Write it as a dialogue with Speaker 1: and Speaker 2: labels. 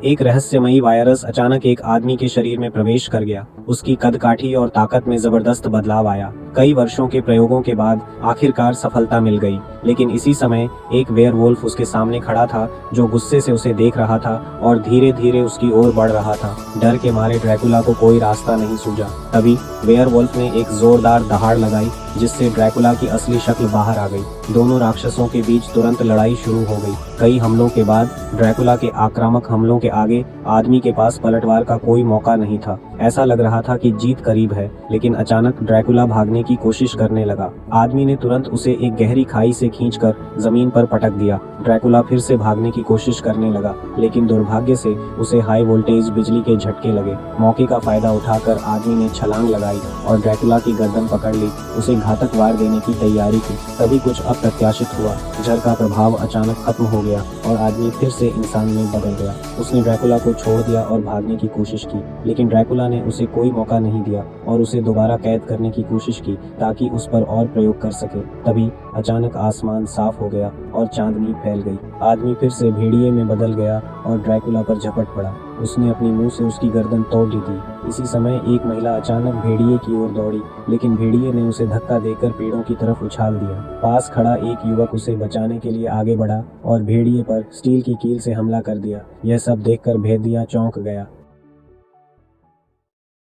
Speaker 1: एक रहस्यमयी वायरस अचानक एक आदमी के शरीर में प्रवेश कर गया। उसकी कदकाठी और ताकत में जबरदस्त बदलाव आया। कई वर्षों के प्रयोगों के बाद आखिरकार सफलता मिल गई, लेकिन इसी समय एक वेयरवुल्फ उसके सामने खड़ा था, जो गुस्से से उसे देख रहा था और धीरे धीरे उसकी ओर बढ़ रहा था। डर के मारे ड्रैकुला को कोई रास्ता नहीं सूझा। तभी वेयरवुल्फ ने एक जोरदार दहाड़ लगाई, जिससे ड्रैकुला की असली शक्ल बाहर आ गई। दोनों राक्षसों के बीच तुरंत लड़ाई शुरू हो गई। कई हमलों के बाद ड्रैकुला के आक्रामक हमलों के आगे आदमी के पास पलटवार का कोई मौका नहीं था। ऐसा लग रहा था कि जीत करीब है, लेकिन अचानक ड्रैकुला भागने की कोशिश करने लगा। आदमी ने तुरंत उसे एक गहरी खाई से खींचकर जमीन पर पटक दिया। ड्रैकुला फिर से भागने की कोशिश करने लगा, लेकिन दुर्भाग्य से उसे हाई वोल्टेज बिजली के झटके लगे। मौके का फायदा उठाकर आदमी ने छलांग लगाई और ड्रैकुला की गर्दन पकड़ ली। उसे घातक वार देने की तैयारी की। तभी कुछ अप्रत्याशित हुआ। जहर का प्रभाव अचानक खत्म हो गया और आदमी फिर से इंसान में बदल गया। उसने ड्रैकुला को छोड़ दिया और भागने की कोशिश की, लेकिन ड्रैकुला ने उसे कोई मौका नहीं दिया और उसे दोबारा कैद करने की कोशिश की ताकि उस पर और प्रयोग कर सके। तभी अचानक आसमान साफ हो गया और चांदनी फैल गई। आदमी फिर से भेड़िए में बदल गया और ड्रैकुला पर झपट पड़ा। उसने अपनी मुंह से उसकी गर्दन तोड़ दी थी। इसी समय एक महिला अचानक भेड़िए की ओर दौड़ी, लेकिन भेड़िए ने उसे धक्का देकर पेड़ों की तरफ उछाल दिया। पास खड़ा एक युवक उसे बचाने के लिए आगे बढ़ा और भेड़िए पर स्टील की कील से हमला कर दिया। यह सब देखकर भेड़िया चौंक गया।